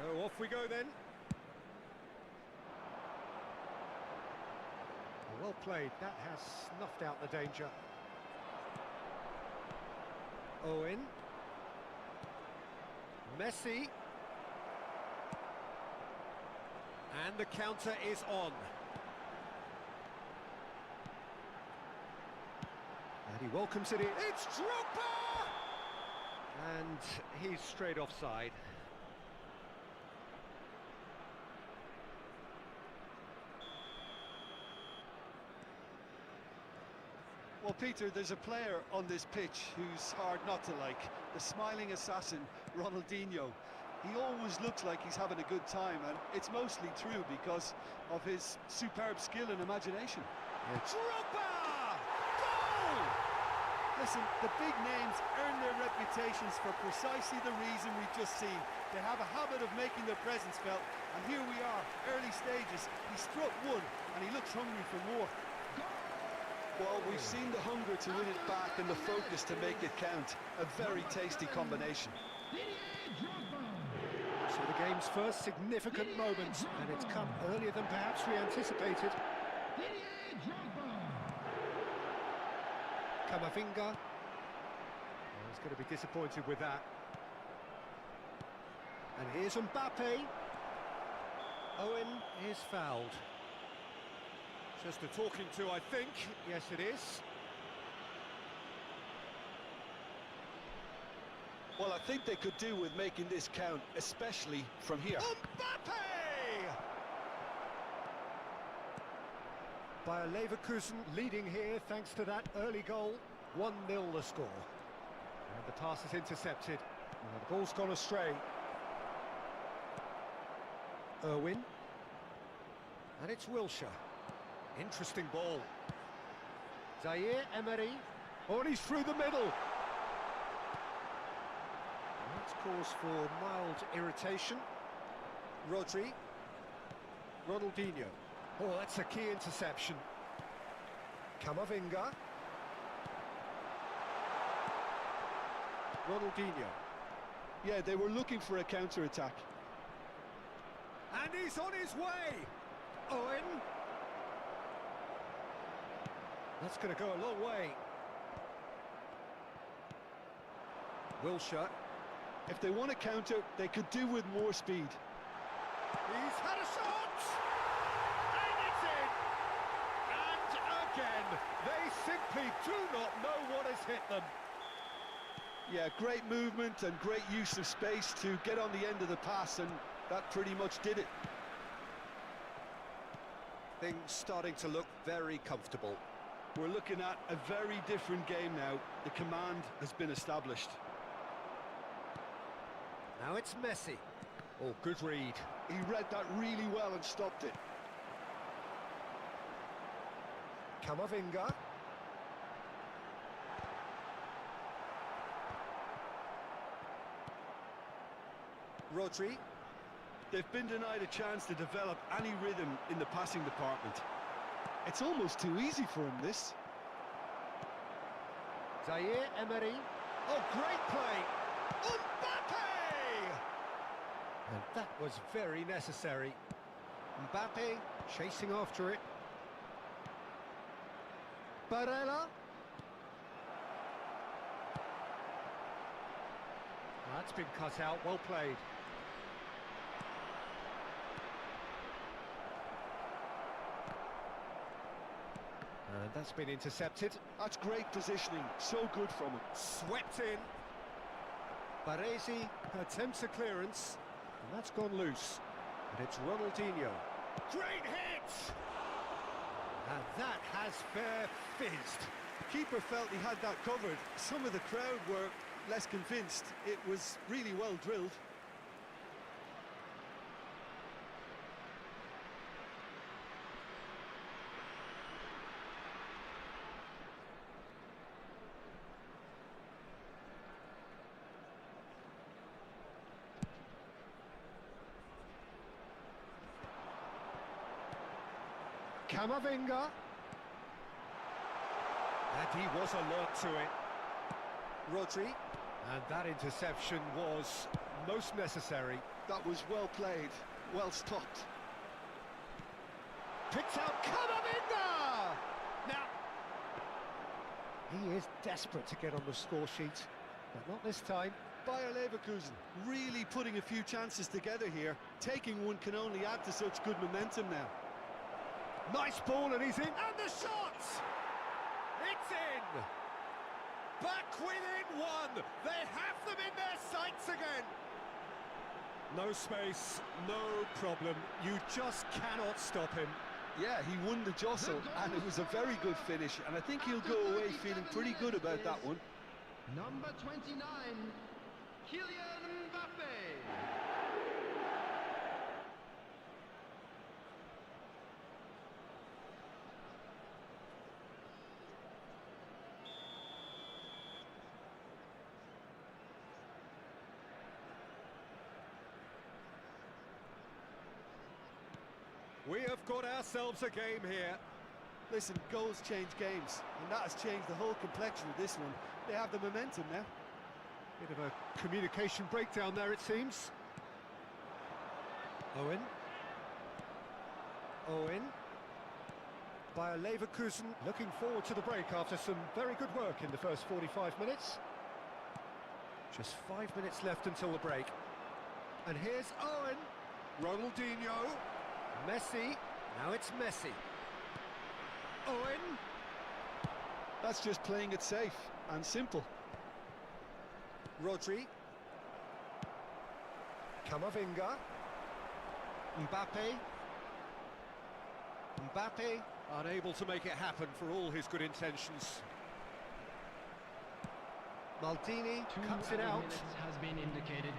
So off we go then. Well played, that has snuffed out the danger. Owen. Messi. And the counter is on. And he welcomes it in. It's Drogba! And he's straight offside. Well, Peter, there's a player on this pitch who's hard not to like. The smiling assassin, Ronaldinho. He always looks like he's having a good time, and it's mostly true because of his superb skill and imagination. It's Drogba! Goal! Listen, the big names earn their reputations for precisely the reason we've just seen. They have a habit of making their presence felt, and here we are, early stages. He struck one, and he looks hungry for more. Well, we've seen the hunger to win it back and the focus to make it count. A very tasty combination. So the game's first significant moment, and it's come earlier than perhaps we anticipated. Camavinga. Oh, he's going to be disappointed with that. And here's Mbappe. Owen is fouled. Just a talking to, I think. Yes, it is. Well, I think they could do with making this count, especially from here. Mbappe! Bayer Leverkusen leading here thanks to that early goal. 1-0 the score. And the pass is intercepted. And the ball's gone astray. Irwin. And it's Wilshere. Interesting ball. Zaire Emery. Oh, and he's through the middle. And that's cause for mild irritation. Rodri. Ronaldinho. Oh, that's a key interception. Camavinga. Ronaldinho. Yeah, they were looking for a counter-attack. And he's on his way. Owen. That's going to go a long way. Wilshere. If they want to counter, they could do with more speed. He's had a shot! And it's in! And again, they simply do not know what has hit them. Yeah, great movement and great use of space to get on the end of the pass, and that pretty much did it. Things starting to look very comfortable. We're looking at a very different game now. The command has been established. Now it's Messi. Oh, good read. He read that really well and stopped it. Camavinga. Rodri. They've been denied a chance to develop any rhythm in the passing department. It's almost too easy for him, this. Zaire Emery. Oh, great play! Mbappe! And that was very necessary. Mbappe chasing after it. Barella. That's been cut out, well played. And that's been intercepted. That's great positioning, so good from him. Swept in. Baresi attempts a clearance, and that's gone loose. And it's Ronaldinho. Great hit! And that has fair fizzed. Keeper felt he had that covered. Some of the crowd were less convinced. It was really well drilled. Camavinga. And he was alert to it. Rodri. And that interception was most necessary. That was well played, well stopped. Picks out Camavinga! Now, he is desperate to get on the score sheet, but not this time. Bayer Leverkusen really putting a few chances together here. Taking one can only add to such good momentum now. Nice ball, and he's in. And the shot! It's in! Back within one! They have them in their sights again! No space, no problem. You just cannot stop him. Yeah, he won the jostle, and it was a very good finish, and I think he'll go away feeling pretty good about that one. Number 29, Kylian Mbappe. We have got ourselves a game here. Listen, goals change games, and that has changed the whole complexion of this one. They have the momentum now. Bit of a communication breakdown there, it seems. Owen. Bayer Leverkusen looking forward to the break after some very good work in the first 45 minutes. Just 5 minutes left until the break. And here's Owen. Ronaldinho. Messi. Now it's Messi. Owen. That's just playing it safe and simple. Rodri. Camavinga. Mbappe. Mbappe unable to make it happen for all his good intentions. Maldini cuts it out. Has been indicated.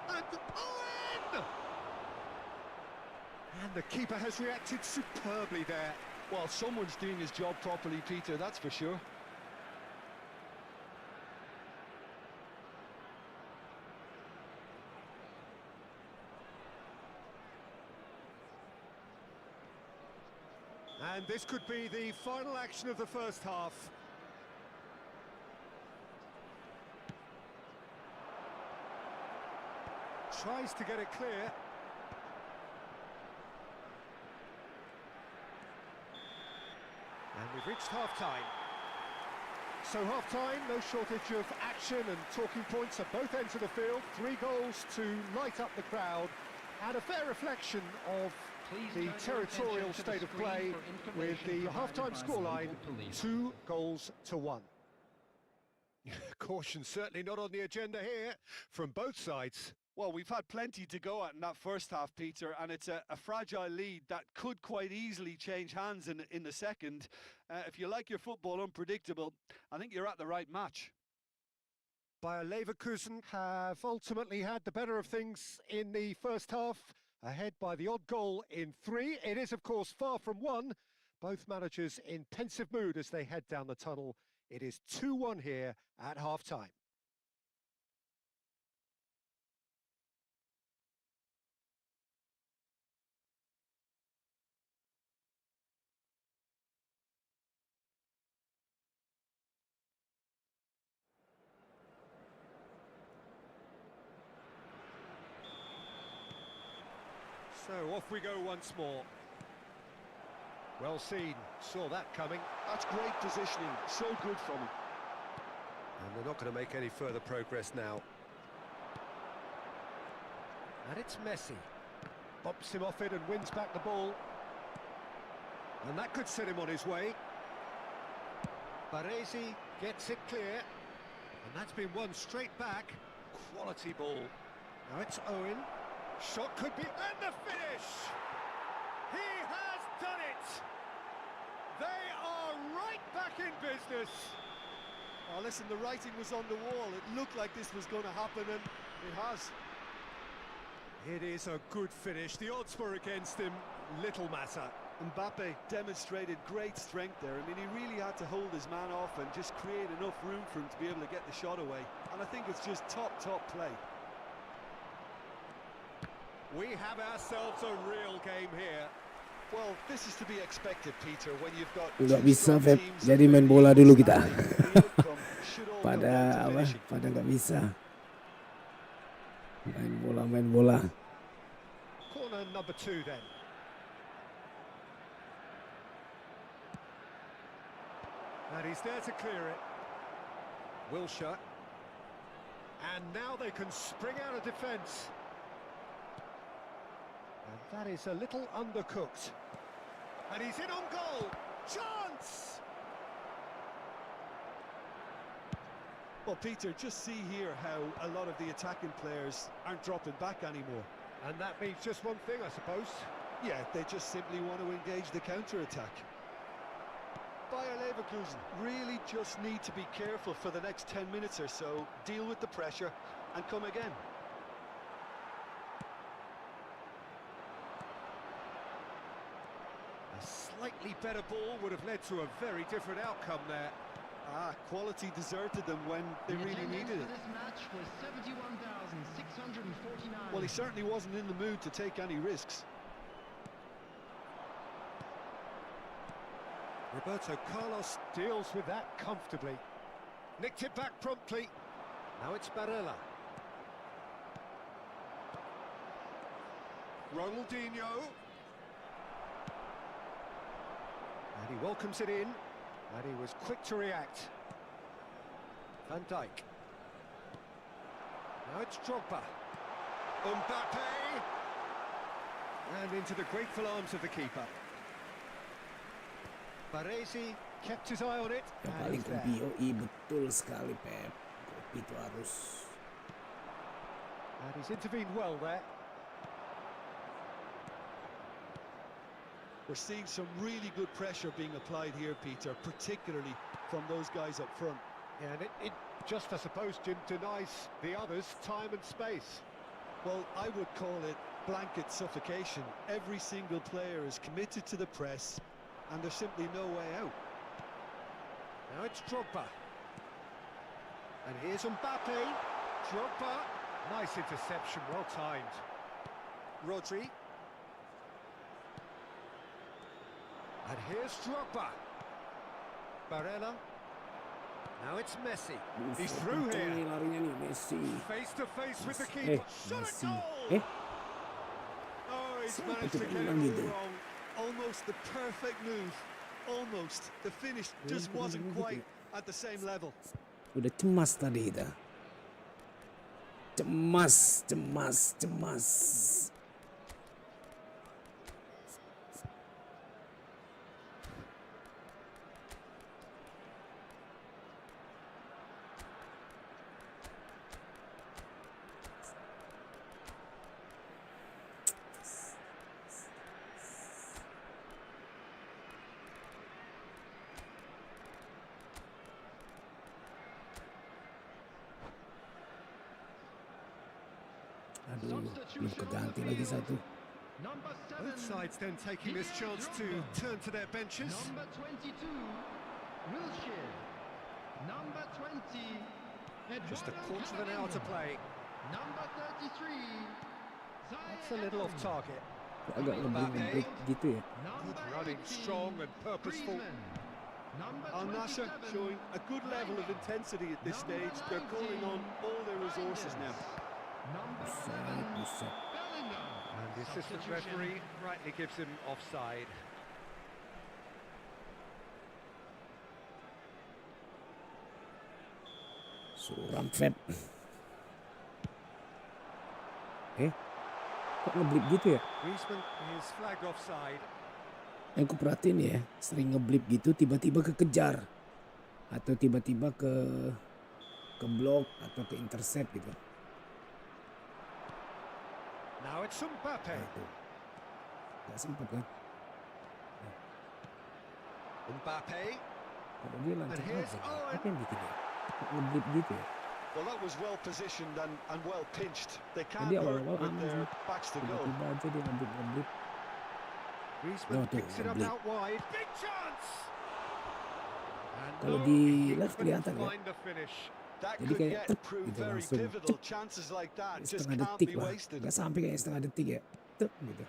And Owen! And the keeper has reacted superbly there. Well, someone's doing his job properly, Peter, that's for sure. And this could be the final action of the first half. Tries to get it clear. And we've reached half-time. So half-time, no shortage of action and talking points at both ends of the field. 3 goals to light up the crowd, and a fair reflection of the territorial state of play, with the half-time scoreline 2-1. Caution certainly not on the agenda here from both sides. Well, we've had plenty to go at in that first half, Peter, and it's a fragile lead that could quite easily change hands in the second. If you like your football unpredictable, I think you're at the right match. Bayer Leverkusen have ultimately had the better of things in the first half, ahead by the odd goal in 3. It is, of course, far from 1. Both managers in pensive mood as they head down the tunnel. It is 2-1 here at half-time. So off we go once more. Well seen, saw that coming. That's great positioning, so good from him. And they're not going to make any further progress now. And it's Messi. Bumps him off it and wins back the ball. And that could set him on his way. Baresi gets it clear. And that's been won straight back. Quality ball. Now it's Owen. Shot could be, and the finish! He has done it! They are right back in business. Oh, listen, the writing was on the wall. It looked like this was going to happen, and it has. It is a good finish. The odds were against him. Little matter. Mbappe demonstrated great strength there. I mean, he really had to hold his man off and just create enough room for him to be able to get the shot away. And I think it's just top play. We have ourselves a real game here. Well, this is to be expected, Peter, when you've got Nggak bisa, Feb. Jadi main bola dulu kita. should all come pada down to apa? finishing. Pada nggak bisa main bola. Corner number 2 then. And he's there to clear it. Wilshere. And now they can spring out of defence. And that is a little undercooked. And he's in on goal. Chance! Well, Peter, just see here how a lot of the attacking players aren't dropping back anymore. And that means just one thing, I suppose. Yeah, they just simply want to engage the counter-attack. Bayer Leverkusen really just need to be careful for the next 10 minutes or so, deal with the pressure and come again. A slightly better ball would have led to a very different outcome there. Quality deserted them when they The really attendance needed for it. this match was 71,649. Well, he certainly wasn't in the mood to take any risks. Roberto Carlos deals with that comfortably. Nicked it back promptly. Now it's Barella. Ronaldinho. And he welcomes it in. And he was quick to react. Van Dijk. Now it's Drogba. Mbappe. And into the grateful arms of the keeper. Baresi kept his eye on it. Yang And paling he's there. POI betul sekali Pep. Kopi itu harus. And he's intervened well there. We're seeing some really good pressure being applied here, Peter, particularly from those guys up front. Yeah, and it just, I suppose, Jim, denies the others time and space. Well, I would call it blanket suffocation. Every single player is committed to the press, and there's simply no way out. Now it's Drogba. And here's Mbappe. Drogba. Nice interception, well timed. Rodri. And here's Drogba. Barella. Now it's Messi. He's through Kenceng nih here. larinya nih Messi. Face to face with the keeper. Shot at Messi. goal! Oh, he's Siapa managed to tuh get it bilang all gitu? wrong. Almost the perfect move. Almost. The finish just wasn't quite at the same level. Udah cemas tadi kita. Cemas. Aduh, belum keganti lagi satu. Number 7. Both sides then taking this chance to turn to their benches. Number 22, Wilshere. Number 20, Just a Eduardo quarter of an hour to Camavinga. play. Number 33, That's a little off target. Agak ngebreak gitu ya. Good running, strong and purposeful. Al Nassr showing a good level of intensity at this stage. They're calling on all their resources now. Number Buset. 7, Bellingham. And the assistant referee rightly gives him offside. Suram Feb. Kok ngeblip gitu ya? Griezmann is flagged offside. Yang ku perhatiin ya, sering ngeblip gitu tiba-tiba kekejar. Atau tiba-tiba ke blok atau ke intercept gitu. Now it's Mbappe. Nah, itu. Gak sempet kan? Mbappe. Kalau dia lancar And here's aja. Owen. Apa yang bikin ya? Kok ngeblip gitu ya? Well, that was well positioned and well pinched. They can't Jadi hurt awal-awal with aman their sih. backs to goal. Tiba-tiba aja dia ngeblip. Griezmann Oh, tuh, picks it up ngeblip. out wide. Big chance! And Kalau no, di he live couldn't kelihatan ya. find the finish. That Jadi could kayak yet tek prove gitu very langsung. pivotal. Chances like that just Setengah can't detik be lah. wasted. Gak sampai kayak setengah detik ya. Tek gitu.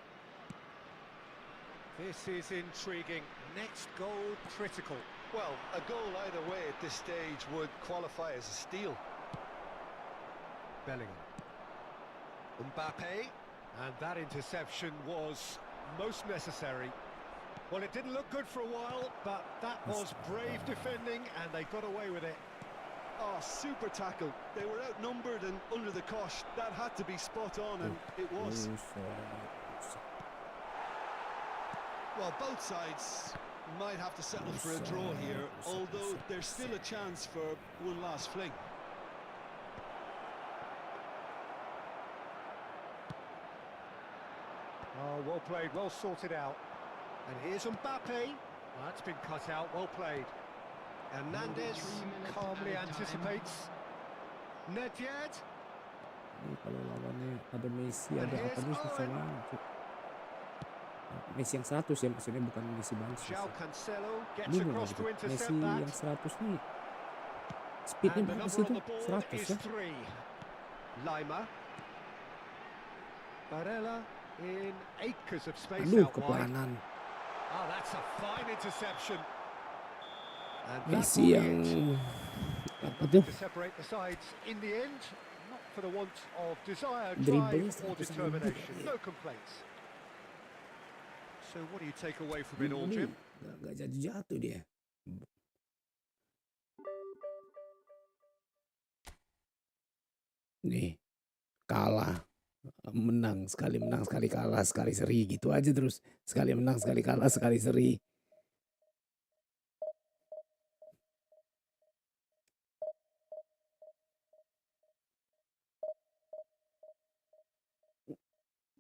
This is intriguing. Next goal critical. Well, a goal either way at this stage would qualify as a steal. Bellingham. Mbappe. And that interception was most necessary. Well, it didn't look good for a while, but that was brave defending, and they got away with it. Oh, super tackle. They were outnumbered and under the cosh. That had to be spot on, and it was. Well, both sides might have to settle for a draw here, although there's still a chance for one last fling. Oh, well played, well sorted out. And here's Mbappe. That's been cut out, well played. Hernandez calmly anticipates. Nedved. Ini kalau lawannya ada Messi, ada apa nih susah banget. Cuk. Messi yang 100 ya, maksudnya bukan Messi Barnes. João Cancelo gets Bingung across gitu. to Messi intercept that. yang 100 nih speednya And the berapa number sih on tuh? the board 100 is ya? 3. Lima. Barella in acres of space Aduh, out wide. keplanan. Oh, that's a fine interception. And Messi yang apa tuh? to separate the sides in the end, not for the want of desire, Dribblenya drive or 100 determination. lebih. No complaints. So what do you take away from it all, Ini Jim? nggak jatuh-jatuh dia. Nih, kalah, menang sekali kalah, sekali seri gitu aja terus. Sekali menang, sekali kalah, sekali seri.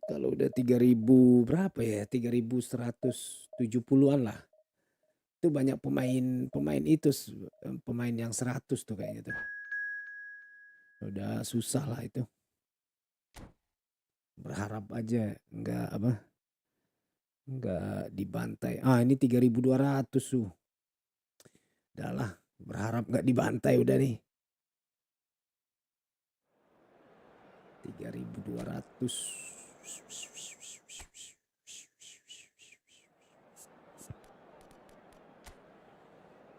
Kalau udah 3000 berapa ya? 3170-an lah. Itu banyak pemain itu pemain yang 100 tuh kayaknya tuh. Udah susah lah itu. Berharap aja enggak dibantai. Ah, ini 3200 tuh. Udahlah, berharap enggak dibantai udah nih. 3200.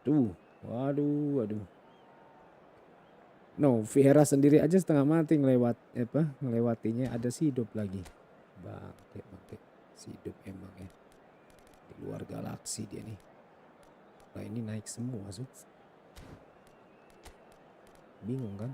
Tuh, waduh. No, Vieira sendiri aja setengah mati ngelewatinya, ada si hidup lagi. Bangke. Si hidup emang ya. Di luar galaksi dia nih. Nah, ini naik semua, Su. Bingung kan?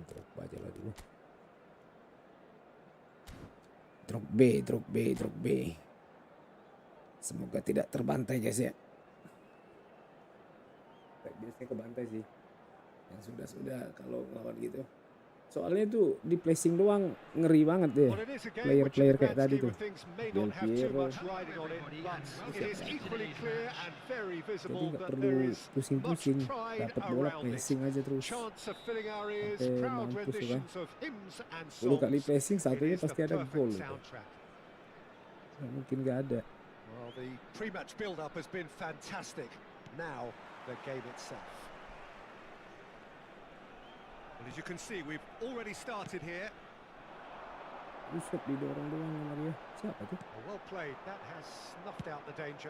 Drogba aja lah dulu. Drogba. Semoga tidak terbantai guys ya. Biasanya kebantai sih. Yang sudah kalau ngelawan gitu. Soalnya tuh di placing doang ngeri banget deh. Player-player kayak tadi tuh. Del Piero. Jadi nggak perlu pusing-pusing. Dapat bola placing aja terus. Sampai mampus tuh kan. 10 kali placing satunya pasti ada gol. Mungkin nggak ada. Well, the pre-match build-up has been fantastic. Now the game itself. Well, as you can see, we've already started here. Buset, didorong doang sama dia. Siapa tuh? Well played. That has snuffed out the danger.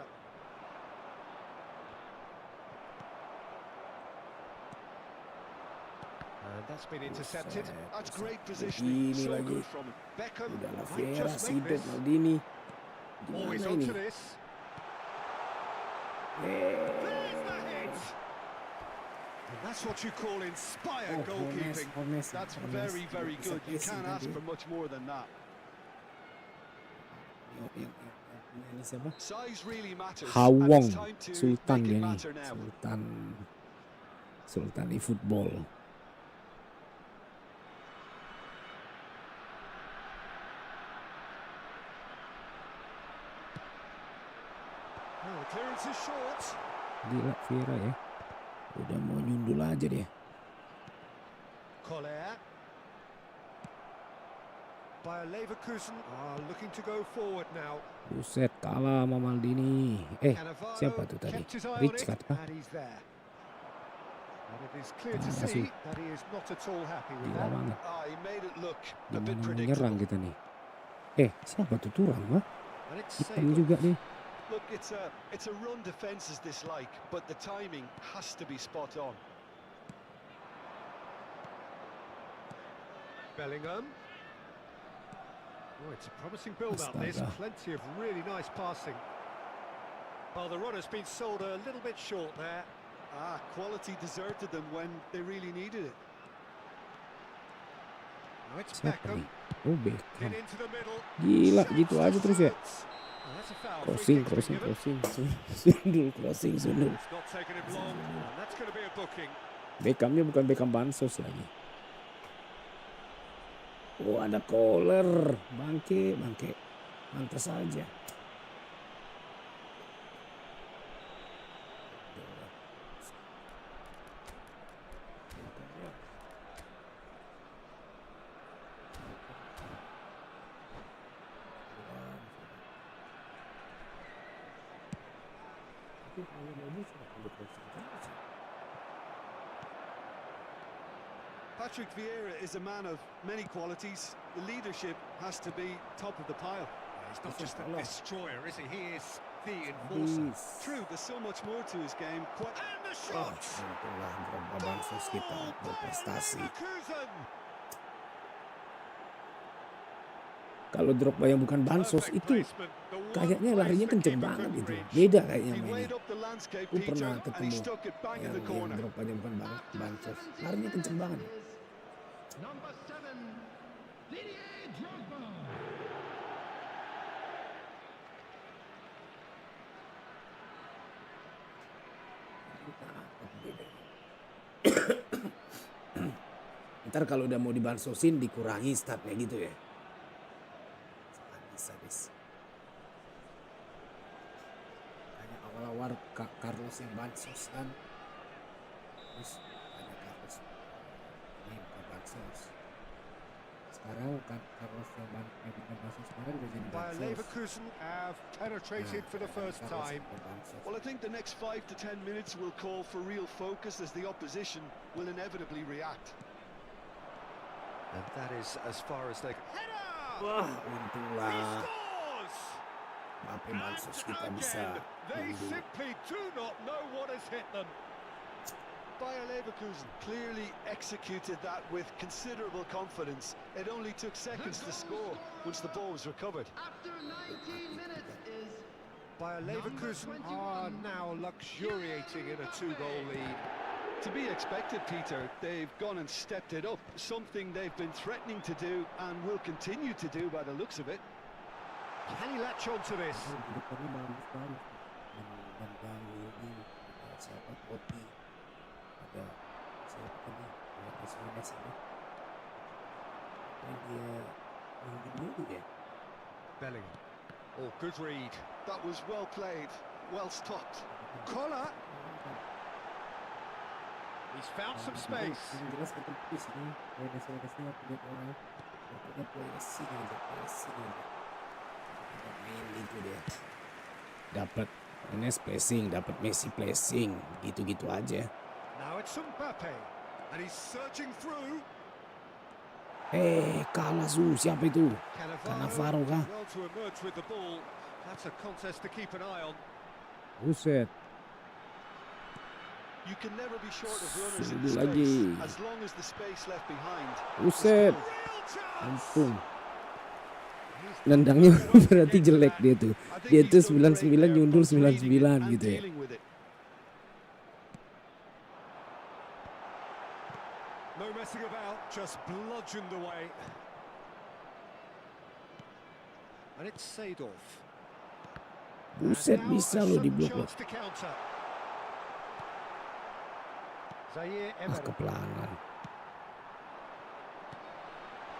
And that's been intercepted. That's great positioning. Ini So lagi. good from him. Beckham Udahlah might Vieira, just make Sidek, this. Maldini. Always Gimana ini? onto this. There's the hit. And that's what you call inspired goalkeeping. That's very, very good. You can't ask for much more than that. Ini siapa? Size really matters. and Hawong it's time to Sultan make it dia nih. matter now. Sultan di football. Oh, clearance is short. Gila Vieira ya. Udah mau nyundul aja dia. Collier. Bayer Leverkusen are looking to go forward now. Buset, kalah sama Maldini. Cannavaro Siapa tuh tadi? kept his eye on Rich it, kah? and he's there. And it is clear to Masuk. see that he is not at all happy with Gila that. banget. He made it look a Gimana bit mau predictable. nyerang kita nih? Siapa tuh Turam, mah? And it's Hitam Seedorf. juga nih. Look, it's a run defence is dislike, but the timing has to be spot on. Bellingham. Oh, it's a promising build-up, this. Astaga. Plenty of really nice passing. Well, the runner's been sold a little bit short there. Quality deserted them when they really needed it. Now it's Siapa Beckham. nih? Oh, Beckham. In into the middle. Gila, Shapes gitu the aja terus ya. shoots. Oh, that's a foul. Crossing, Free kick's been crossing, given. crossing. Sundul, crossing, sundul. It's not taken him long, and that's going to be a booking. Beckhamnya bukan Beckham Bansos lagi. Oh, ada collar. Bangke, bangke. Mantas saja. Patrick Vieira is a man of many qualities. The leadership has to be top of the pile. He's not just a destroyer, is he? He is the enforcer. True, there's so much more to his game. And the shot! Itulah berapa Bansos kita berprestasi. Leverkusen! Kalau Drogba yang bukan Bansos Perfect itu placement. The one kayaknya place larinya the kenceng keeper banget couldn't itu. reach. Beda kayaknya He mainnya. weighed up the landscape, Aku Peter, pernah and he ketemu stuck it bang in the yang corner. Drogba-nya bukan Bansos. Larinya kenceng banget. Number 7, Didier Drogba. Ntar kalau udah mau dibansosin dikurangi statnya gitu ya. Sadis. Hanya awal-awal Carlos yang bansos kan. Terus ada Carlos ini bukan bansos. Sekarang kan Carlos yang bukan bansos sekarang udah jadi Bayer bansos. Leverkusen have penetrated for the first Carlos time. bukan bansos. Well, I think the next 5 to 10 minutes will call for real focus as the opposition will inevitably react. And that is as far as they can. Header! Wah, He untunglah. scores! Maafin And bansos kita bisa again, they mundur. simply do not know what has hit them. Bayer Leverkusen clearly executed that with considerable confidence. It only took seconds to score once the ball was recovered. After 19 minutes is Bayer Leverkusen are now luxuriating in a 2-goal lead. To be expected, Peter. They've gone and stepped it up, something they've been threatening to do and will continue to do by the looks of it. Can he latch on to this? Di depannya bagus banget. Dan Daniel ini ada siapa Poti, ada siapa tadi, ada Suarez ini. Dan dia mungkin dulu ya. Bellingham. Oh, good read. That was well played, well stopped. Collar. He's found some space. Yang jelas ketemu di sini. Suareznya punya orang, punya placing aja. Main gitu deh. Dapat Ines placing, dapat Messi placing, gitu-gitu aja. Now it's Mbappe. And he's searching through. Kalah siapa itu? Cannavaro kah? Well to emerge with the ball. That's a contest to keep an eye on. Buset. You can never be short of runners in Sungguh the lagi. space, as long as the space left behind. Buset. Real chance. Ampun. Nendangnya berarti jelek dia tuh. Dia tuh 99 nyundul 99 gitu ya. No messing about, just bludgeoned away. And it's Seedorf. Buset, And now bisa a loh sudden diblok loh. chance to counter. Zaire Ah, Emery. keplanan.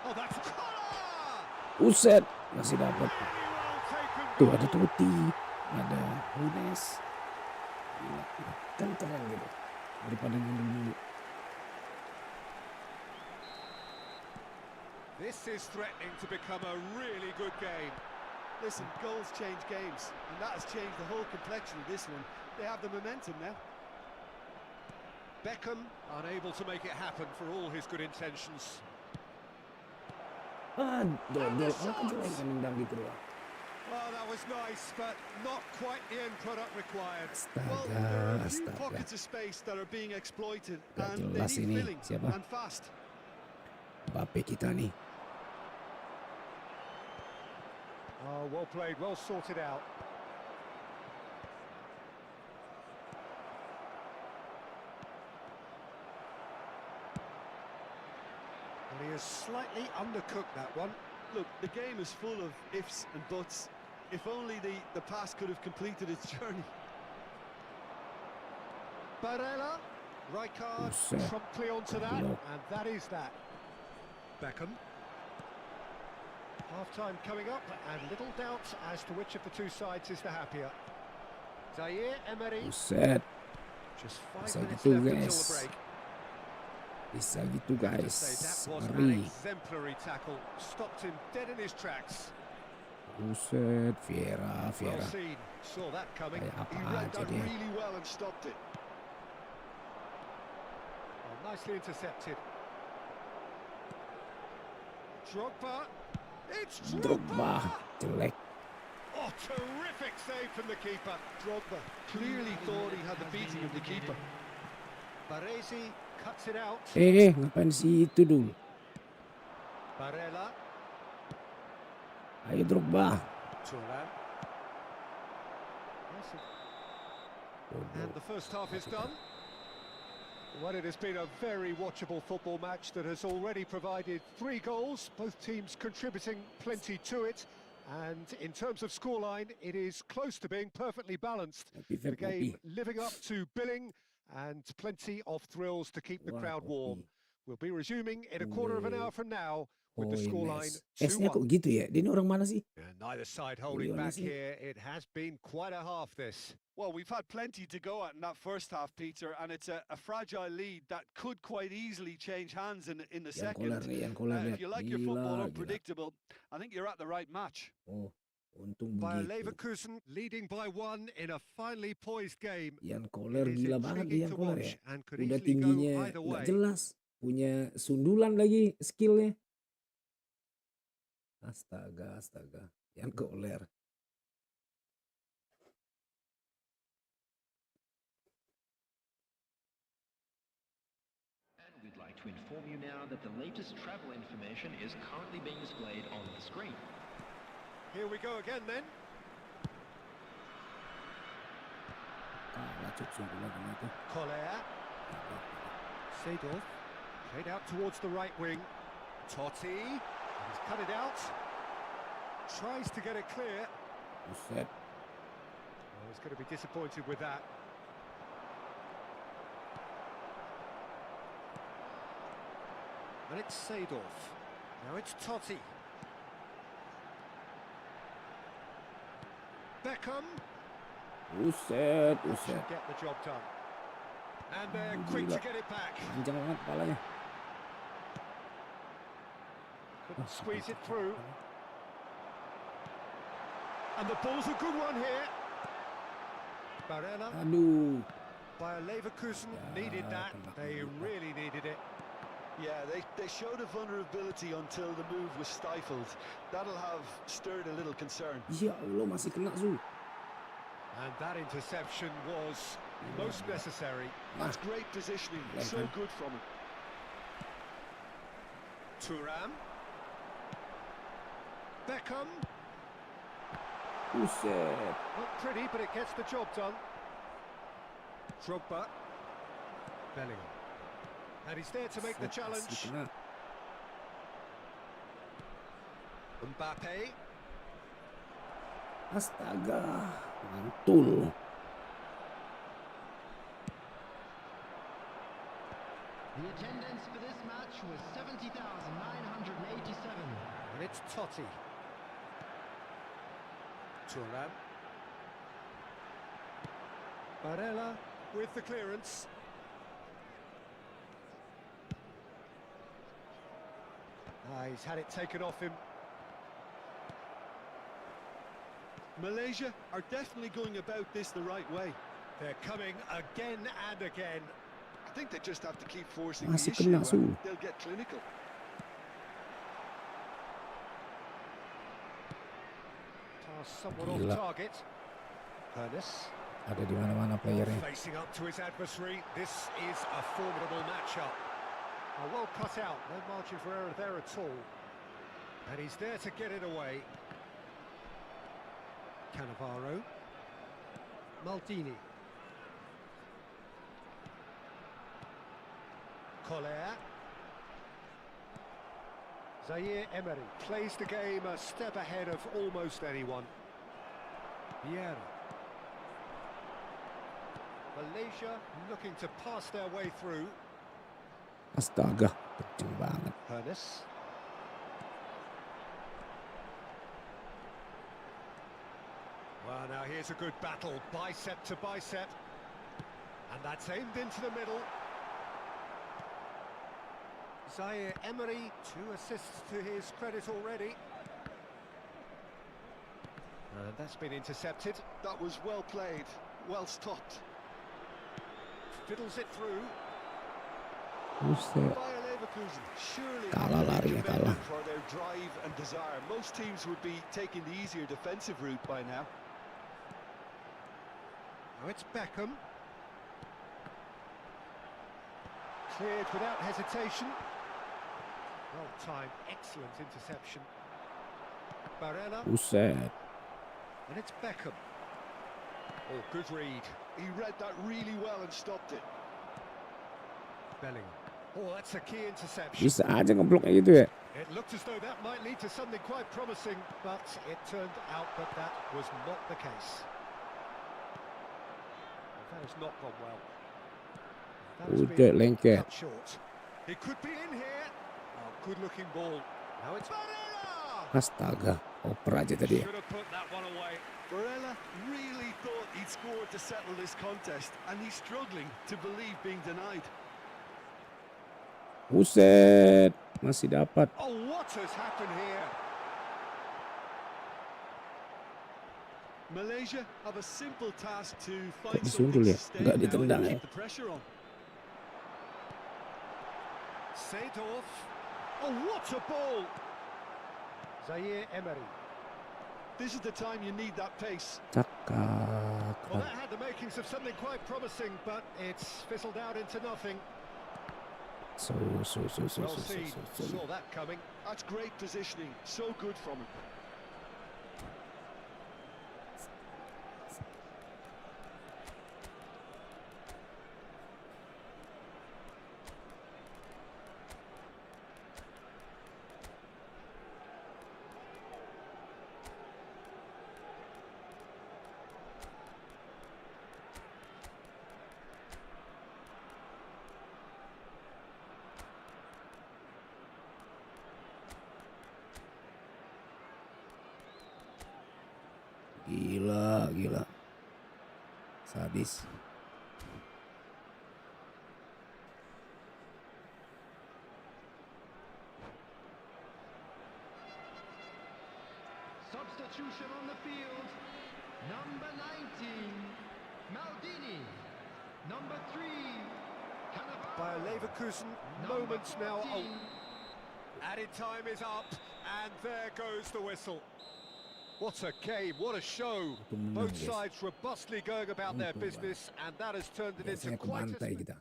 Oh, that's Collar! Buset, masih dapat. Very well taken Tuh goal. ada Tuti, ada Hunes. Gila, kan keren gitu. Daripada nyundul dulu. This is threatening to become a really good game. Listen, goals change games, and that has changed the whole complexion of this one. They have the momentum now. Beckham unable to make it happen for all his good intentions. Dodol. Kan jelek kan nendang gitu loh. Well, that was nice, but not quite the end product required. Well, there are a few Astaga. pockets of space that are being exploited, Gak and they jelas need ini. filling, Siapa? and fast. Mbappe kita nih. Oh, well played, well sorted out. And he has slightly undercooked that one. Look, the game is full of ifs and buts. If only the pass could have completed its journey. Barella, Rijkaard Buset. promptly onto that, Goblok. and that is that. Beckham. Half-time coming up, and little doubt as to which of the two sides is the happier. Zaire Emery, Buset. just Bisa 5 minutes gitu, left until guys. the break. Bisa gitu To guys. say that was an Ngeri. exemplary tackle, stopped him dead in his tracks. Buset. Vieira. Well seen, saw that coming. Kayak apa He read aja that dia. really well and stopped it. Oh, nicely intercepted. Drogba, it's Drogba. Jelek. Oh, terrific save from the keeper. Drogba clearly thought he had the beating of the keeper. Baresi cuts it out. Ngapain sih itu dulu? Barella, Ayo Drogba. Turan. And the first half is done. Well, it has been a very watchable football match that has already provided 3 goals, both teams contributing plenty to it. And in terms of scoreline, it is close to being perfectly balanced. The game living up to billing and plenty of thrills to keep the crowd warm. We'll be resuming in a quarter of an hour from now with the scoreline S-nya kok 2-1. gitu ya? Dia ini orang mana sih? And neither side holding Gimana back sih? here. It has been quite a half, this. Well, we've had plenty to go at in that first half, Peter, and it's a fragile lead that could quite easily change hands in the Yang second. Koller nih, yang Koller lihat. If you like your football Gila. unpredictable, I think you're at the right match. Oh, untung Bayer begitu. Leverkusen leading by 1 in a finely poised game. Yang Koller It is gila banget intriguing yang to Koller watch ya. and could Udah easily go tingginya either nggak way. jelas. Punya sundulan lagi skillnya. Astaga. Yang Koller. And we'd like to inform you now that the latest travel information is currently being displayed on the screen. Here we go again then. Kalah cucu gula kena itu. Koller. Seedorf. Played out towards the right wing. Totti. He's cut it out. Tries to get it clear. Buset. Oh, he's going to be disappointed with that. And it's Seedorf. Now it's Totti. Beckham. Buset. Should get the job done. And they're quick to get it back. Panjang banget kepalanya. Couldn't squeeze it through. And the ball's a good one here. Barella. Aduh. Bayer Leverkusen needed that. They really needed it. Yeah, they showed a vulnerability until the move was stifled. That'll have stirred a little concern. Ya Allah masih kena Zul. And that interception was most necessary. That's great positioning, so good from him. Thuram. Beckham. Buset. Not pretty, but it gets the job done. Drogba. Bellingham. And he's there to make the Masih challenge. kena. Mbappe. Astaga. Mantul. The attendance for this match was 70,987. And it's Totti. Thuram. Barella with the clearance. He's had it taken off him. Malaysia are definitely going about this the right way. They're coming again and again. I think they just have to keep forcing Masih the issue kena, Su. and they'll get clinical. Pass somewhat Gila. off target. Ernest. Ada di mana-mana playernya. Facing up to his adversary. This is a formidable matchup. Well cut out. No margin for error there at all. And he's there to get it away. Cannavaro. Maldini. Collier. Zaire Emery plays the game a step ahead of almost anyone. Vieira. Malaysia looking to pass their way through. Astaga, kenceng banget. Ernest. Well, now here's a good battle, bicep to bicep. And that's aimed into the middle. Zaire Emery, 2 assists to his credit already. And that's been intercepted. That was well played, well stopped. Fiddles it through. Buset. Bayer Leverkusen surely Kalah lari ya, kalah. for their drive and desire. Most teams would be taking the easier defensive route by now. Now it's Beckham. Cleared without hesitation. Well timed, excellent interception. Barella, Buset. and it's Beckham. Oh, good read. He read that really well and stopped it. Bellingham. Oh, that's a key interception. Bisa aja ngeblok kayak gitu ya. It looked as though that might lead to something quite promising, but it turned out that was not the case. That has not gone well. That has Udah been lengket. cut short. It could be in here. Oh, good-looking ball. Now it's Barella. Astaga, oper aja tadi ya. Should have put that one away. Barella really thought he'd scored to settle this contest, and he's struggling to believe being denied. Buset, masih dapat. Oh, what has happened here? Malaysia have a simple task to find disundul something ya? sustained Nggak now and ditendang ya? keep the pressure on. Seedorf. Oh, what a ball! Zaire Emery. This is the time you need that pace. Cakap. Well, that had the makings of something quite promising, but it's fizzled out into nothing. So. Well seen, saw that coming. That's great positioning, so good from him. Gila. Sadis. Substitution on the field. Number 19, Maldini. Number 3, Cannavaro. Bayer Leverkusen, moments now. Oh, added time is up, and there goes the whistle. What a game, what a show. Both sides robustly going about their business, and that has turned it into Biasanya quite kebantai a... kita.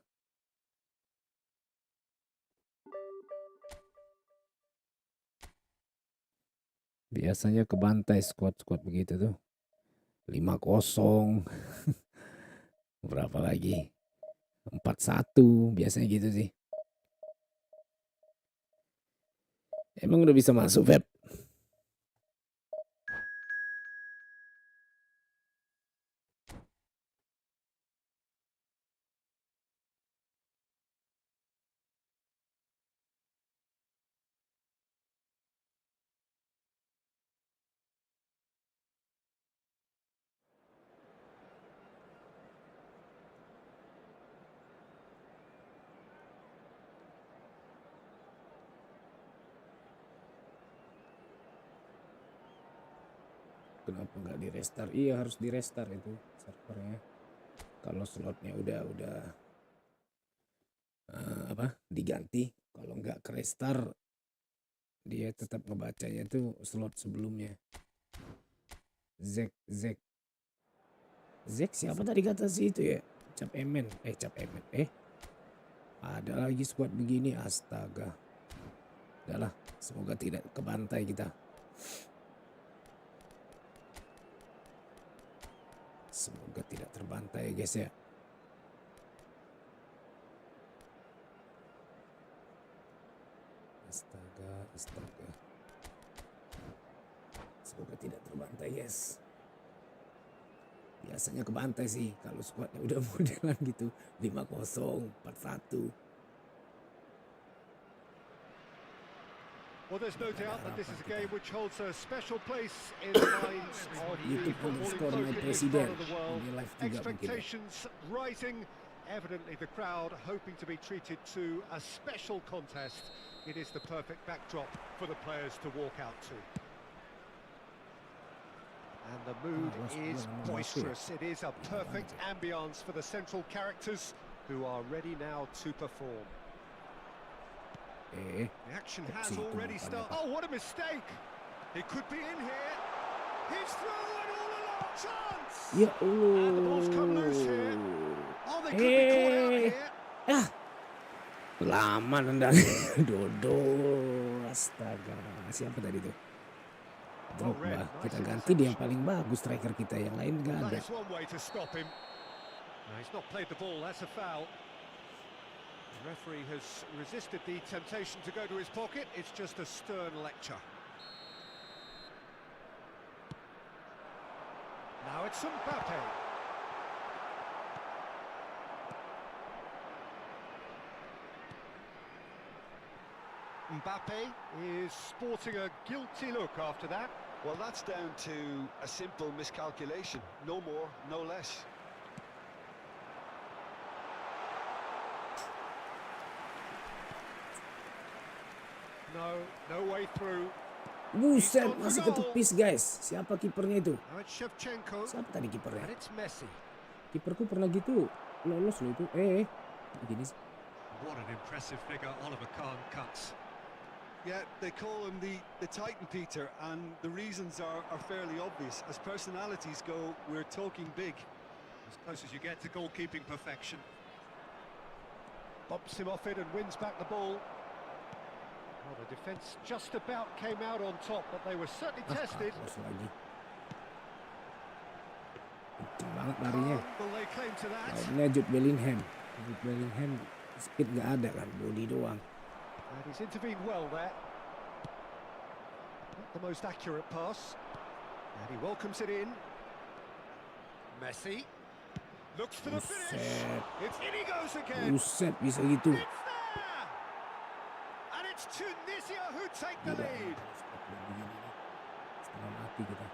Biasanya kebantai squad-squad begitu tuh. 5-0. Berapa lagi? 4-1, biasanya gitu sih. Emang udah bisa masuk, Feb? Kenapa nggak di restart? Iya harus di restart itu servernya. Kalau slotnya udah diganti. Kalau nggak ke restart dia tetap ngebacanya itu slot sebelumnya. Zek siapa tadi kata sih itu ya? Cap Emen. Ada lagi squad begini, astaga. Udahlah, semoga tidak kebantai kita. Semoga tidak terbantai guys ya. Astaga. Semoga tidak terbantai guys. Biasanya kebantai sih kalau squadnya udah modelan gitu 5-0, 4-1. Well, there's no doubt that this is a game which holds a special place in the minds of the footballing folk in this part of the world. Expectations rising. Evidently the crowd hoping to be treated to a special contest. It is the perfect backdrop for the players to walk out to. And the mood is boisterous. It is a perfect ambience for the central characters who are ready now to perform. The action has already started. Oh, what a mistake! It could be in here. He's through and all along chance. Ya Allah. And the ball's come loose here. Oh, they could be caught out here. Lama nendang. Dodo. Astaga. Siapa tadi tuh? Drogba. Kita ganti dia yang paling bagus striker kita, yang lain gak ada. That is one way to stop him. No, he's not played the ball. That's a foul. The referee has resisted the temptation to go to his pocket. It's just a stern lecture. Now it's Mbappe. Mbappe is sporting a guilty look after that. Well, that's down to a simple miscalculation. No more, no less. No way through. Buset, masih ketepis guys. Siapa kipernya itu? Now it's Shevchenko. Siapa tadi kipernya? And it's Messi. Kiperku pernah gitu. Lolos loh itu. Begini sih. What an impressive figure Oliver Kahn cuts. Yeah, they call him the Titan, Peter, and the reasons are fairly obvious. As personalities go, we're talking big. As close as you get to goalkeeping perfection. Bumps him off it and wins back the ball. Well, the defence just about came out on top, but they were certainly tested. Lagi. Kenceng banget larinya. Will they claim to that? Lawannya Jude Bellingham. Speed nggak ada kan, body doang. And he's intervened well there. Not the most accurate pass. And he welcomes it in. Messi looks for the finish. It's in he goes again. Buset, bisa gitu. It's there. And it's Tunisia who take the lead. Setengah mati kita.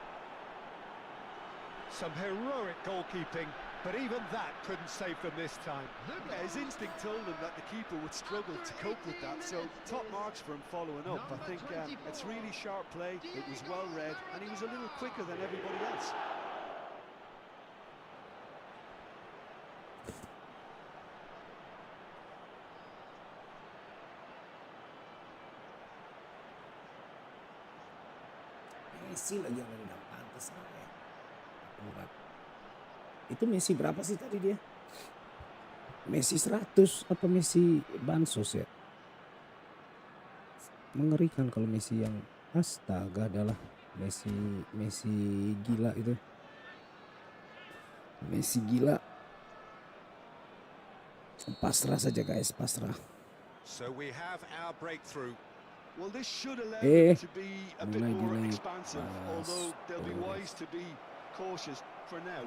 Some heroic goalkeeping, but even that couldn't save them this time. Yeah, his instinct told him that the keeper would struggle to cope with that, so top marks for him following up. I think it's really sharp play, it was well read, and he was a little quicker than everybody else. Messi lagi yang nendang pantas ya. Itu Messi berapa sih tadi dia? Messi 100 apa Messi bansos ya? Mengerikan kalau Messi yang astaga adalah Messi gila itu. Messi gila. Pasrah saja guys, pasrah. So we have our breakthrough. Well, this should allow them to be a bit more mulai expansive, although they'll be wise to be cautious for now.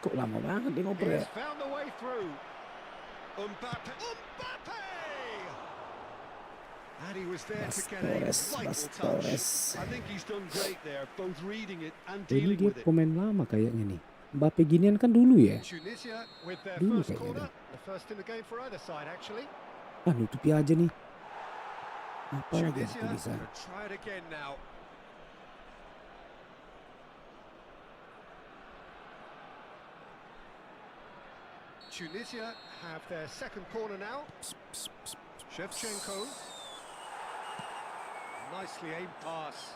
Kok lama banget dia ngoper ya? He's found the way through. Mbappe! And he was there to get a vital touch. I think he's done great there, both reading it and Ini dealing dia with it. pemain lama kayaknya nih. Mbappe ginian kan dulu ya? Tunisia with their Dulu first kayaknya corner, the first in the game for either side actually. Nutupi aja nih. Apa lagi yang Tunisia bisa? will try it again now. Tunisia have their second corner now. Shevchenko. Nicely aimed pass.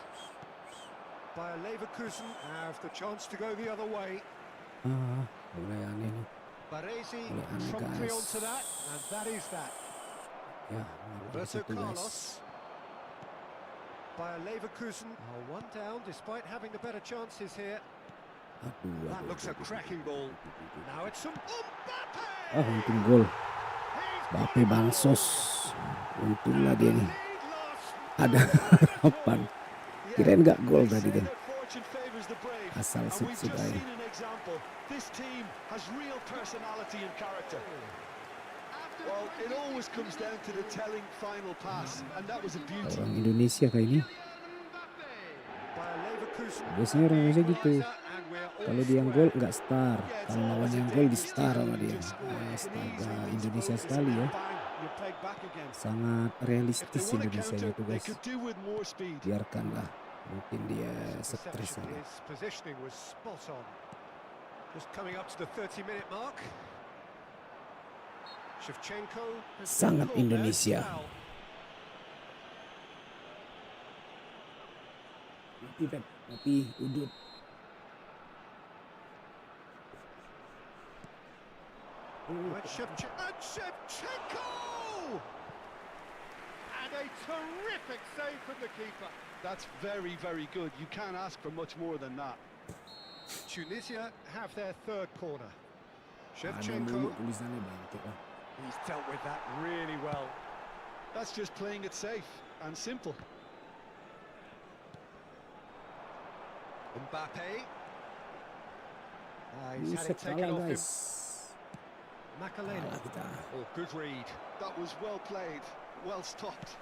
Bayer Leverkusen have the chance to go the other way. Mulai aneh nih. Baresi Mulai aneh, promptly guys. onto that, and that is that. Ya, mulai Roberto situ guys. Carlos. Bayer Leverkusen are one down despite having the better chances here. Aduh, That looks a cracking ball. Now it's some Mbappe. untung gol. Mbappe bansos. Untunglah dia nih. Ada harapan. Kirain nggak gol tadi tuh. Asal sip aja. This team has real personality and character. Well, it always comes down to the telling final pass, and that was a beauty. Orang Indonesia kayak ini. Bayer Leverkusen. Biasanya orang Indonesia gitu. And we're all Kalau dia yang gol square. nggak star. Kalau lawan yang gol di star sama dia. Astaga, Indonesia sekali ya. You're pegged back again. Sangat realistis They want to Indonesia counter, itu they guys. could do with more speed. Biarkanlah. Mungkin dia stres Perception, aja. his positioning was spot on. Just coming up to the 30-minute mark. Shevchenko has been Sangat called there. Indonesia. Foul. Kopi Pep, kopi udut. And Shevchenko! And a terrific save from the keeper. That's very, very good. You can't ask for much more than that. Tunisia have their third corner. Ada Shevchenko, mulu tulisannya bangkit lah. he's dealt with that really well. That's just playing it safe and simple. Mbappe. He's had Buset it taken kalah off him. guys. Makaleli. Kalah kita. Oh, good read. That was well played, well stopped.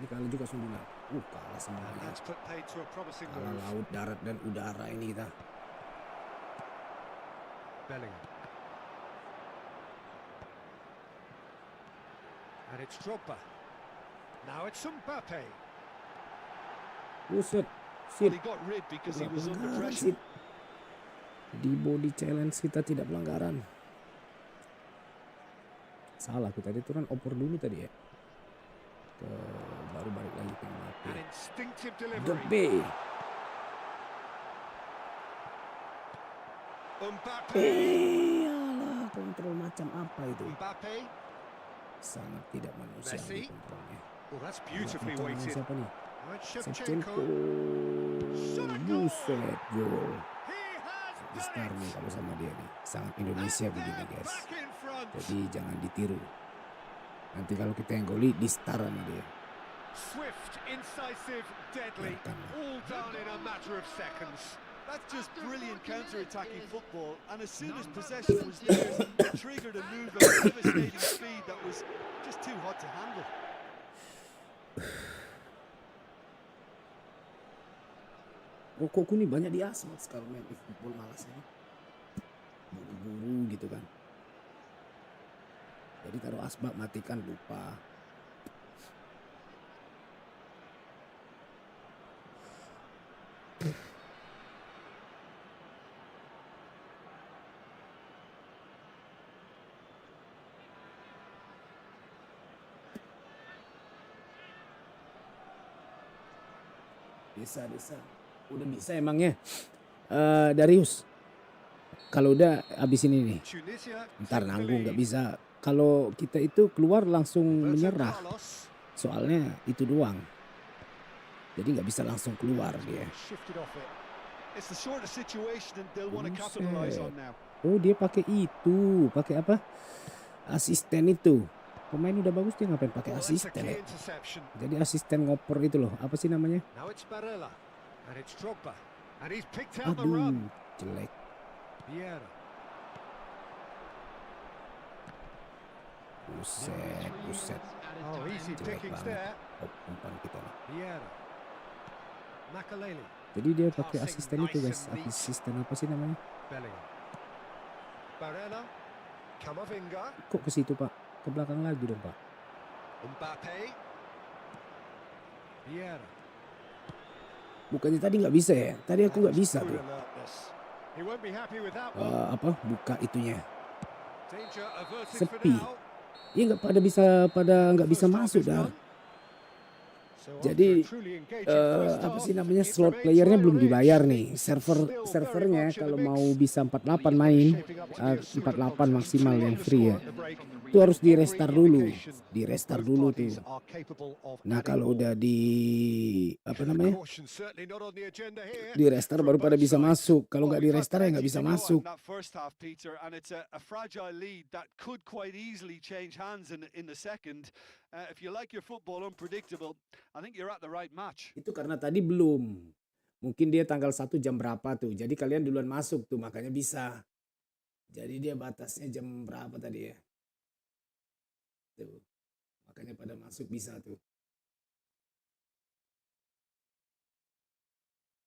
Ini kalah juga Sunduna. Kalah And semuanya. that's put paid to a promising Kalah move. laut, darat dan udara ini kita. Bellingham. And it's Drogba. Now it's Mbappe. Buset. Well, Sit. he got rid because he Tidak was under pelanggaran pressure. Sit. Di body challenge kita tidak pelanggaran. Salah kita tadi turun oper dulu tadi ya. Baru balik lagi ke Mbappe. An instinctive The delivery. B. Mbappe. Alah, kontrol macam apa itu? Mbappe. Sangat tidak manusiawi Messi. kontrolnya. Well, that's beautifully Kontrolnya weighted. siapa nih? Now it's Shevchenko. Shevchenko. Buset, gol. He has Di done star nih it. kalau sama dia nih. Sangat Indonesia And begini they're guys. back in front. Jadi jangan ditiru. Nanti kalau kita yang goli di star sama dia. Swift, incisive, deadly. Biarkanlah. All done in a matter of seconds. That's just brilliant counter-attacking football, and as soon as possession was theirs, it triggered a move of devastating speed that was just too hot to handle. Rokokku nih banyak di asmat sekarang main e-football malas ini. Buru-buru gitu kan. Jadi taruh asbak matikan lupa. Desa. Udah bisa emangnya. Darius. Kalau udah abis ini nih. Tunisia. Ntar take the nanggung lead. nggak bisa. Kalau kita itu keluar langsung Roberto menyerah. Carlos. Soalnya itu doang. Jadi nggak bisa langsung keluar dia. Shifted off it. It's the sort of situation that they'll want to capitalize on now. Oh dia pakai itu. Pakai apa? Asisten itu. Pemain udah bagus dia ngapain pakai Oh, that's a asisten key ya? interception. Jadi asisten ngoper itu loh. Apa sih namanya? Now it's Barella. And it's Drogba. And he's picked out the run. Aduh jelek. Vieira. Buset. Oh, easy Jelek pickings banget. there. Umpan kita nih. Vieira. Makaleli. Jadi dia pakai Passing asisten itu nice guys. and neat. Asisten apa sih namanya? Bellingham. Barella. Camavinga. Kok ke situ Pak? Ke belakang lagi dong Pak. Mbappe. Vieira. Bukannya tadi nggak bisa ya? Tadi aku nggak bisa Good tuh. alertness. He won't be happy with that one. Buka itunya. Danger averted for Sepi. now. Iya nggak bisa masuk dah. So Jadi after a truly engaging first apa half, sih namanya, it slot remains playernya belum low-ish. dibayar nih. It's Servernya still very much in kalau the mau mix. bisa 48 main, Shaping up to be a super 48 contest. maksimal yang free ya. The break. Itu harus di Every restart dulu. indication Di restart both dulu parties tuh. are capable of Nah, adding kalau more. udah di apa namanya? Caution certainly not on the agenda here. Di restart From baru pada both bisa sides. masuk. Kalau Well, nggak di we've got restart ya nggak plenty bisa to go masuk. in that first half, Peter, and it's a fragile lead that could quite easily change hands in the second. If you like your football unpredictable, I think you're at the right match. Itu karena tadi belum. Mungkin dia tanggal 1 jam berapa tuh. Jadi kalian duluan masuk tuh, makanya bisa. Jadi dia batasnya jam berapa tadi ya. Tuh. Makanya pada masuk bisa tuh.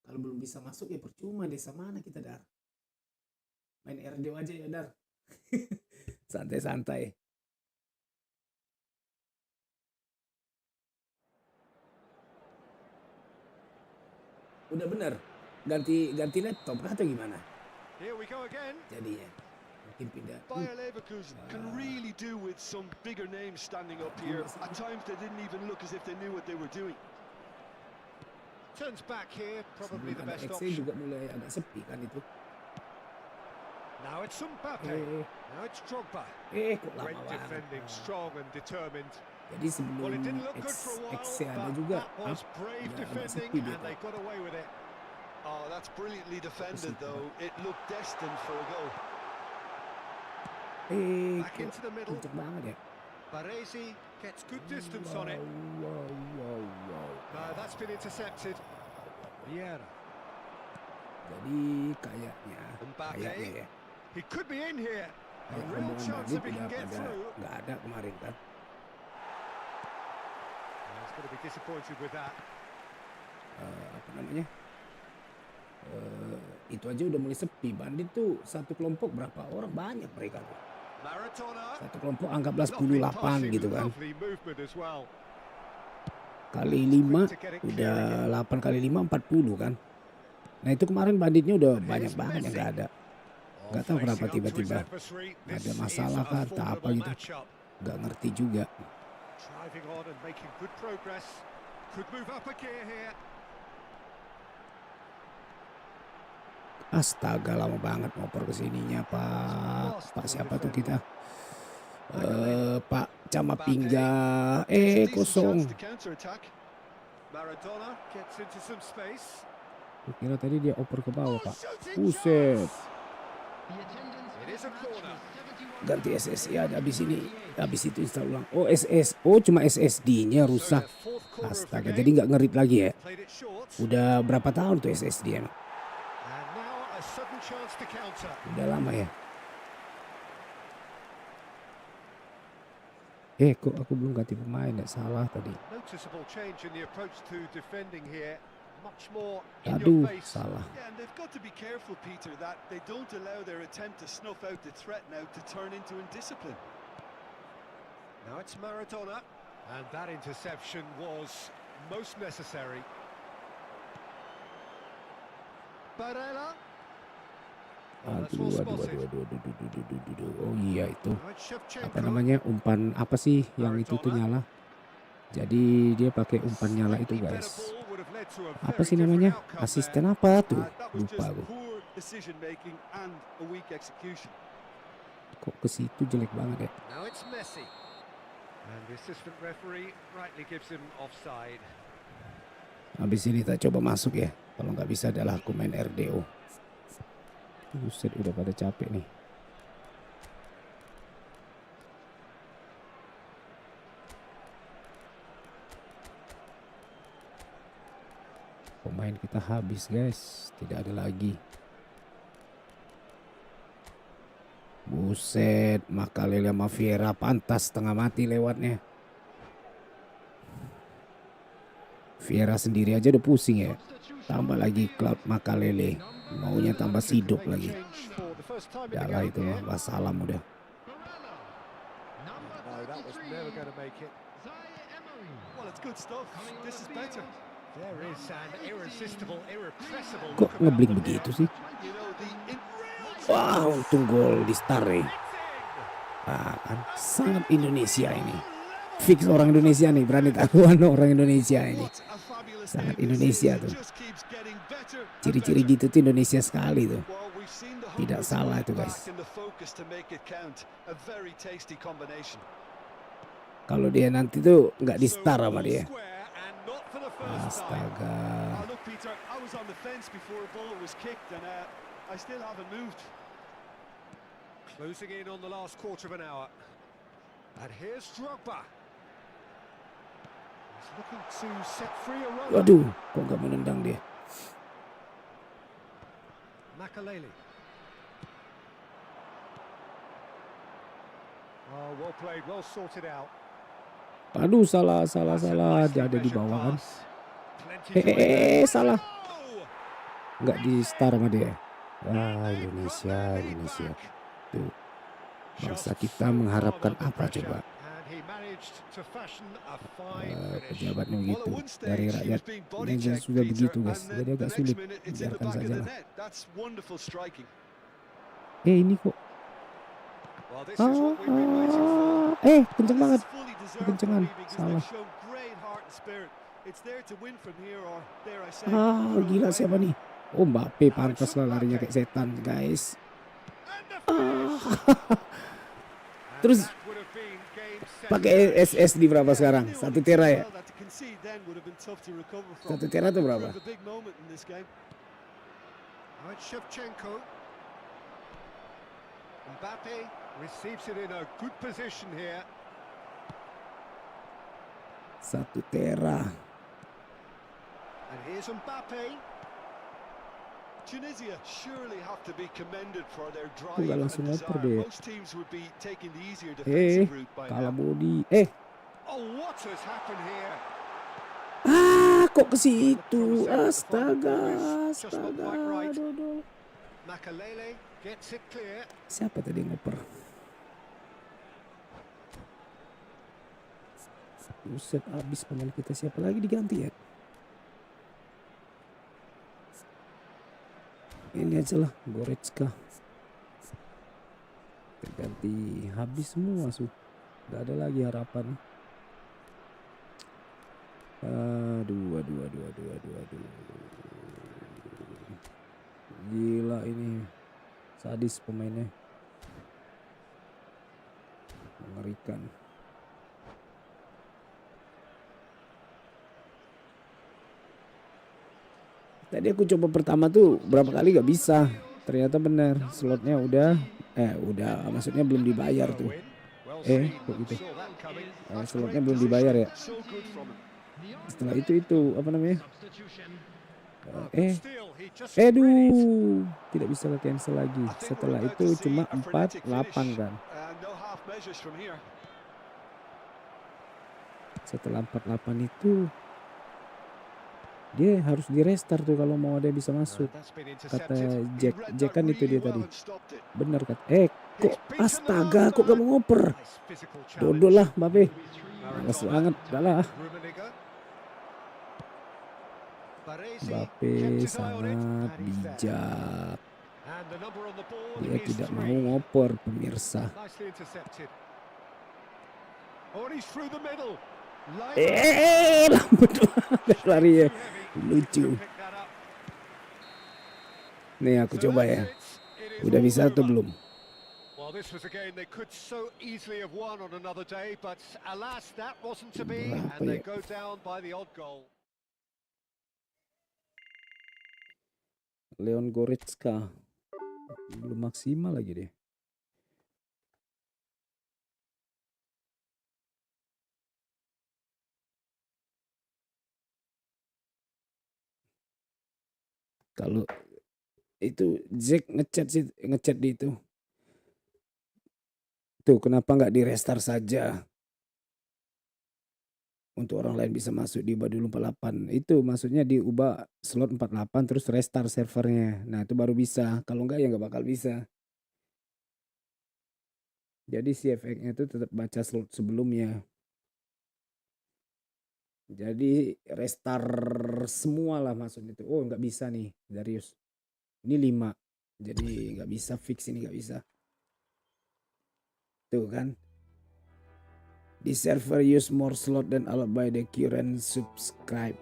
Kalau belum bisa masuk ya percuma, desa mana kita, Dar. Main RDO aja ya, Dar. Santai-santai. Udah bener ganti laptop atau gimana Here we go again. jadinya? Mungkin pindah. Bayer Leverkusen can really do with some bigger names standing up here. At times they didn't even look as if they knew what they were doing. Turns back here, probably Sebelum the ada best XC option. juga mulai agak sepi kan itu. Now it's Mbappe. Now it's Drogba. Kok lama Great banget. defending, strong and determined. Jadi sebelum Well, it didn't look good for a while, XC ada but juga that was brave agak defending sepi dia and tuh. they got away with it. Oh, that's brilliantly defended, though. It looked destined for a goal. Back into the middle. kenceng banget ya. Baresi gets good distance on it. Wow. No, that's been intercepted. Vieira. Jadi kayaknya Mbappe. ya. He could be in here. A Kayak real rombongan chance Madrid if he udah can get pada through. nggak ada kemarin kan. He's going to be disappointed with that. Apa namanya? Itu aja udah mulai sepi. Bandit tuh satu kelompok berapa orang, banyak mereka tuh. Maradona. Satu kelompok anggaplah Lovely 10-8 passing, gitu kan. lovely movement as well. Kali 5 udah 8 kali 5 40 kan. Nah itu kemarin banditnya udah banyak banget yang nggak ada. Nggak tahu kenapa tiba-tiba ada masalah kah atau apa gitu. Nggak ngerti juga. Driving on and making good progress. Could move up a gear here. Astaga, lama banget ngoper kesininya Pak siapa tuh kita? Pak Camapingga. Kosong. Maradona gets into some space. Kira tadi dia oper ke bawah Pak. Buset. It is a corner. Ganti SSD ada habis ini. Habis itu install ulang. Cuma SSD-nya rusak. Astaga, jadi nggak ngerit lagi ya. Played it short. Udah berapa tahun tuh SSD emang? And now a sudden chance to counter. Udah lama ya. Kok aku belum ganti pemain ya? Salah tadi. Noticeable change in the approach to defending here. Much more in Aduh, your face. salah. Yeah, and they've got to be careful, Peter, that they don't allow their attempt to snuff out the threat now to turn into indiscipline. Now it's Maradona. And that interception was most necessary. Barella. Aduh. Oh iya itu. Now it's Shevchenko. Apa namanya? Umpan apa sih yang itu tuh nyala? Jadi dia pakai umpan nyala itu guys. Apa sih namanya? Asisten apa tuh? Lupa aku. Kok ke situ jelek banget ya? Now it's Messi. And the assistant referee rightly gives him offside. Habis ini kita coba masuk ya. Kalau nggak bisa adalah aku main RDO. Buset, udah pada capek nih. Pemain kita habis guys. Tidak ada lagi. Buset, Makalele sama Vieira pantas setengah mati lewatnya. Vieira sendiri aja udah pusing ya. Tambah lagi Cloud Makalele. Maunya tambah sidop lagi. Udah itu mah wassalam udah. No, that was never going to make it. Well, it's good stuff. This is better. There is an irresistible, irrepressible Kok look ngebling about them begitu sih? You know, the Wah, untung gol di Star ya. Kan sangat Indonesia ini. Fix orang Indonesia nih, berani taruhan orang Indonesia ini. What a fabulous Sangat game this Indonesia is. tuh. It just keeps getting better and Ciri-ciri better. gitu tuh Indonesia sekali tuh. Well, we've seen the Tidak hopeless salah fight itu, back guys. and the focus to make it count. A very tasty combination. Kalau dia nanti tuh nggak di So star sama ball dia. square and not for the first time. Astaga. Look, Peter, I was on the fence before a ball was kicked, and I still haven't moved. Closing in on the last quarter of an hour. And here's Drogba. He's looking to set free a runner. Waduh, kok nggak menendang dia? Makalele. Oh, well played, well sorted out. Aduh, salah. Dia ada di bawah kan? Salah. Nggak di star sama dia. Wah, Indonesia. Tuh. Bangsa kita mengharapkan apa coba? Pejabatnya begitu. Dari rakyat yang sudah begitu, guys. Jadi agak sulit. Biarkan saja lah. Ini kok. Kenceng banget. Kencengan. Salah. Gila siapa nih? Oh, Mbappe pantas lah larinya kayak setan, guys. Terus pakai SS di berapa sekarang? 1 tera ya? 1 tera tuh berapa? Mbappe receives it in a good position here. 1 tera. And here's Mbappe. Tunisia surely have to be commended for their drive Nggak and langsung ngoper desire. deh. Most teams would be taking the easier defensive route by Kalah now. body. Oh, what has happened here? Kok ke situ? Astaga. Dodol. Makalele gets it clear. Siapa tadi ngoper? Buset, habis pemain kita. Siapa lagi diganti ya? Ini aja lah, Goretzka. Terganti, habis semua Gak ada lagi harapan. Aduh. Gila ini, sadis pemainnya. Mengerikan. Tadi aku coba pertama tuh berapa kali gak bisa. Ternyata benar, slotnya udah maksudnya belum dibayar tuh. Kok gitu. Slotnya belum dibayar ya. Setelah itu apa namanya? Tidak bisa cancel lagi. Setelah itu cuma 48 kan. Setelah 48 itu dia harus di restart tuh kalau mau dia bisa masuk. Kata Jack kan itu dia tadi. Bener kan? Kok astaga, kok gak mau ngoper? Dodol lah Mbappe. Males banget, gak lah. Mbappe sangat bijak. Dia tidak mau ngoper, pemirsa. Lambat banget lari ya. Lucu. Nih aku coba ya. Udah bisa atau belum? Well, this was a game they could so easily have won on another day, but alas, that wasn't to be, and they go down by the odd goal. Leon Goretzka belum maksimal lagi deh. Kalau itu Jack ngechat di itu. Tuh kenapa nggak di restart saja? Untuk orang lain bisa masuk, diubah dulu 48. Itu maksudnya diubah slot 48 terus restart servernya. Nah itu baru bisa. Kalau nggak ya nggak bakal bisa. Jadi si efeknya itu tetap baca slot sebelumnya. Jadi restart semua lah maksudnya itu. Oh nggak bisa nih Darius. Ini 5. Jadi nggak bisa fix ini, nggak bisa. Tuh kan. The server use more slot than allowed by the current subscribe.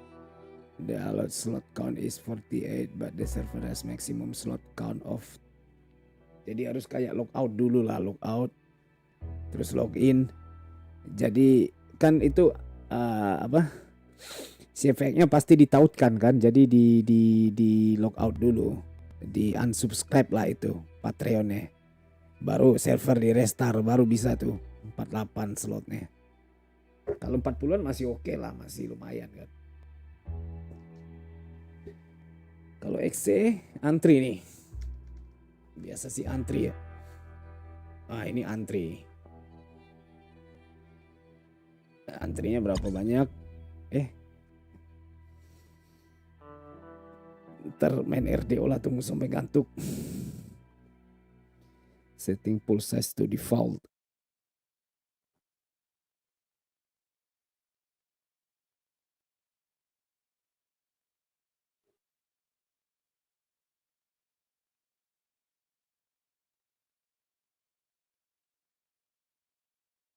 The allowed slot count is 48 but the server has maximum slot count of. Jadi harus kayak logout dulu lah, logout. Terus login. Jadi kan itu si efeknya pasti ditautkan kan. Jadi di logout dulu. Di unsubscribe lah itu Patreonnya. Baru server di restart baru bisa tuh 48 slotnya. Kalau 40-an masih oke lah, masih lumayan kan. Kalau XC antri nih. Biasa sih antri ya. Ah ini antri. Antrinya berapa banyak? Ntar main RDO lah, tunggu sampai ngantuk. Setting full size to default.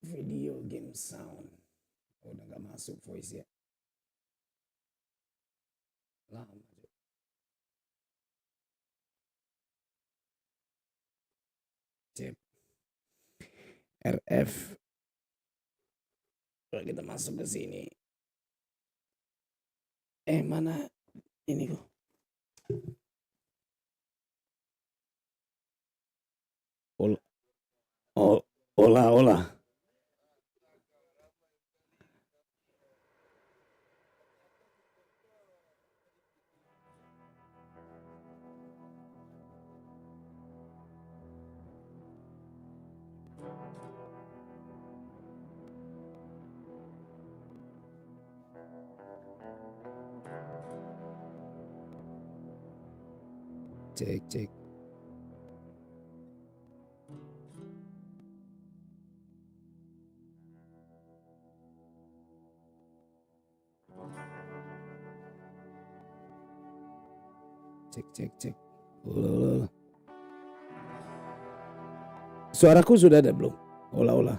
Video game sound. Oh, udah gak masuk voice ya. Lama. Cep. RF. Kalau kita masuk ke sini. Mana ini kok? Olah. Cek. Cek. Olah. Suaraku sudah ada belum? Olah. Olah.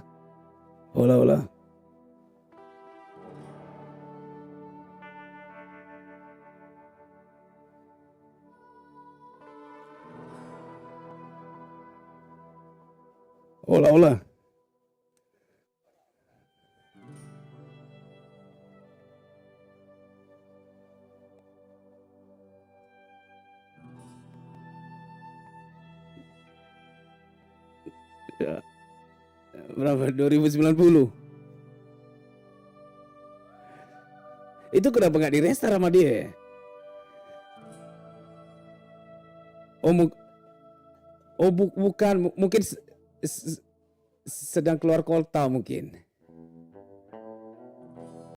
Ya. Berapa? 2090. Itu kenapa nggak di restart sama dia? Bukan, mungkin sedang keluar kota mungkin.